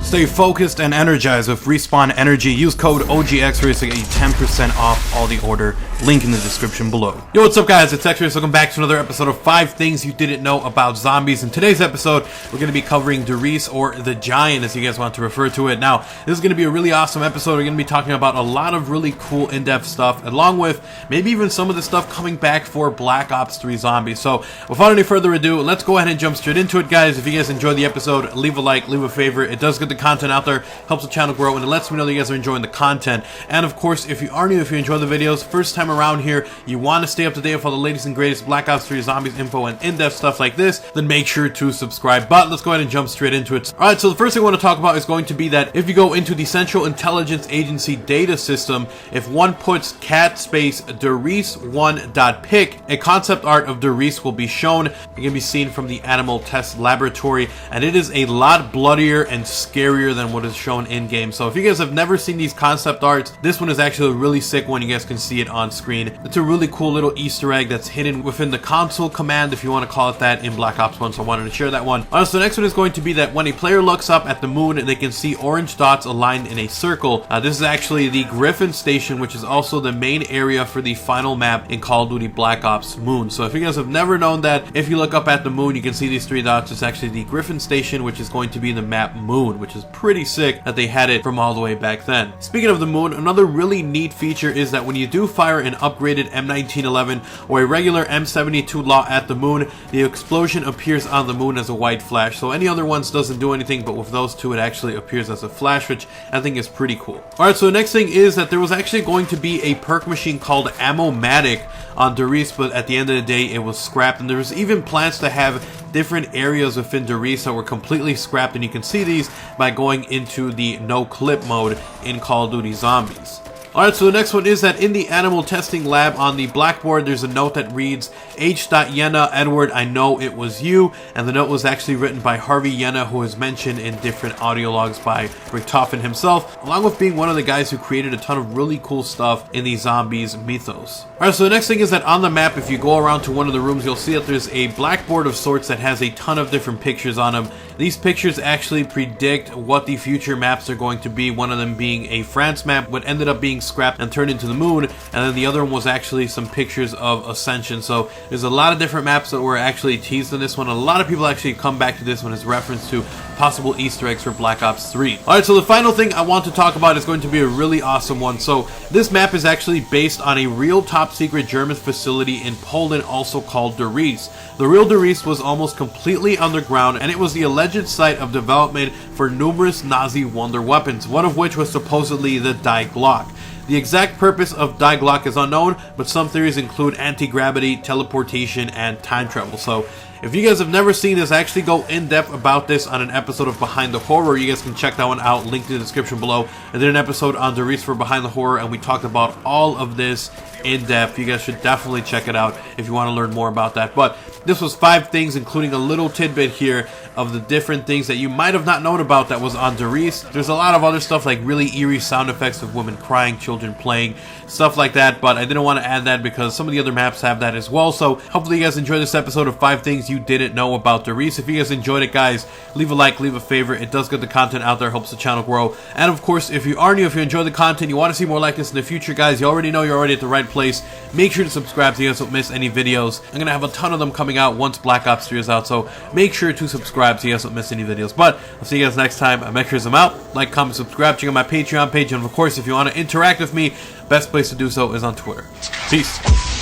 Stay focused and energized with Respawn Energy. Use code OGXRAYZ to get you 10% off all the order. Link in the description below. Yo, what's up guys? It's XRAYZ. Welcome back to another episode of 5 Things You Didn't Know About Zombies. In today's episode, we're going to be covering Riese, or the Giant as you guys want to refer to it. Now, this is going to be a really awesome episode. We're going to be talking about a lot of really cool in-depth stuff, along with maybe even some of the stuff coming back for Black Ops 3 Zombies. So, without any further ado, let's go ahead and jump straight into it, guys. If you guys enjoyed the episode, leave a like, leave a favorite. It does get the content out there, helps the channel grow, and it lets me know that you guys are enjoying the content. And of course, if you are new, if you enjoy the videos, first time around here, you want to stay up to date with all the latest and greatest Black Ops 3 Zombies info and in-depth stuff like this, then make sure to subscribe. But let's go ahead and jump straight into it. Alright, so the first thing I want to talk about is going to be that if you go into the Central Intelligence Agency data system, if one puts cat space Riese1.pic, a concept art of Riese will be shown. It can be seen from the animal test laboratory, and it is a lot bloodier and scarier than what is shown in game. So if you guys have never seen these concept arts, this one is actually a really sick one. You guys can see it on screen. It's a really cool little Easter egg that's hidden within the console command, if you want to call it that, in Black Ops 1, so I wanted to share that one. Alright, so the next one is going to be that when a player looks up at the moon, they can see orange dots aligned in a circle. This is actually the Griffin Station, which is also the main area for the final map in Call of Duty Black Ops Moon. So if you guys have never known that, if you look up at the moon, you can see these 3 dots. It's actually the Griffin Station, which is going to be the map Moon, which is pretty sick that they had it from all the way back then. Speaking of the moon, another really neat feature is that when you do fire an upgraded M1911 or a regular M72 Law at the moon, the explosion appears on the moon as a white flash. So any other ones doesn't do anything, but with those two it actually appears as a flash, which I think is pretty cool. Alright, so the next thing is that there was actually going to be a perk machine called Ammo-matic on Riese, but at the end of the day it was scrapped, and there was even plans to have different areas within Riese that were completely scrapped, and you can see these by going into the no clip mode in Call of Duty Zombies. Alright, so the next one is that in the animal testing lab on the blackboard, there's a note that reads, H. Yenna, Edward, I know it was you. And the note was actually written by Harvey Yenna, who is mentioned in different audio logs by Richtofen himself, along with being one of the guys who created a ton of really cool stuff in the Zombies mythos. Alright, so the next thing is that on the map, if you go around to one of the rooms, you'll see that there's a blackboard of sorts that has a ton of different pictures on them. These pictures actually predict what the future maps are going to be, one of them being a France map, what ended up being scrapped and turned into the moon, and then the other one was actually some pictures of Ascension. So there's a lot of different maps that were actually teased in this one. A lot of people actually come back to this one as reference to possible Easter eggs for Black Ops 3. Alright, so the final thing I want to talk about is going to be a really awesome one. So this map is actually based on a real top secret German facility in Poland, also called Riese. The real Riese was almost completely underground, and it was the alleged site of development for numerous Nazi wonder weapons, one of which was supposedly the Die Glock. The exact purpose of Die Glock is unknown, but some theories include anti-gravity, teleportation, and time travel. So if you guys have never seen this, I actually go in depth about this on an episode of Behind the Horror. You guys can check that one out, linked in the description below. I did an episode on Riese for Behind the Horror, and we talked about all of this in depth. You guys should definitely check it out if you want to learn more about that. But this was 5 things, including a little tidbit here of the different things that you might have not known about that was on Riese. There's a lot of other stuff like really eerie sound effects of women crying, children playing, stuff like that, but I didn't want to add that because some of the other maps have that as well. So hopefully you guys enjoyed this episode of 5 Things You Didn't Know About Riese. If you guys enjoyed it, guys, leave a like, leave a favorite. It does get the content out there, helps the channel grow. And of course, if you are new, if you enjoy the content, you want to see more like this in the future, guys, you already know you're already at the right place. Make sure to subscribe so you guys don't miss any videos. I'm going to have a ton of them coming out once Black Ops 3 is out, so make sure to subscribe so you guys don't miss any videos. But I'll see you guys next time. I'm XRAYZ. I'm out. Like, comment, subscribe, check out my Patreon page, and of course, if you want to interact with me, best place to do so is on Twitter. Peace.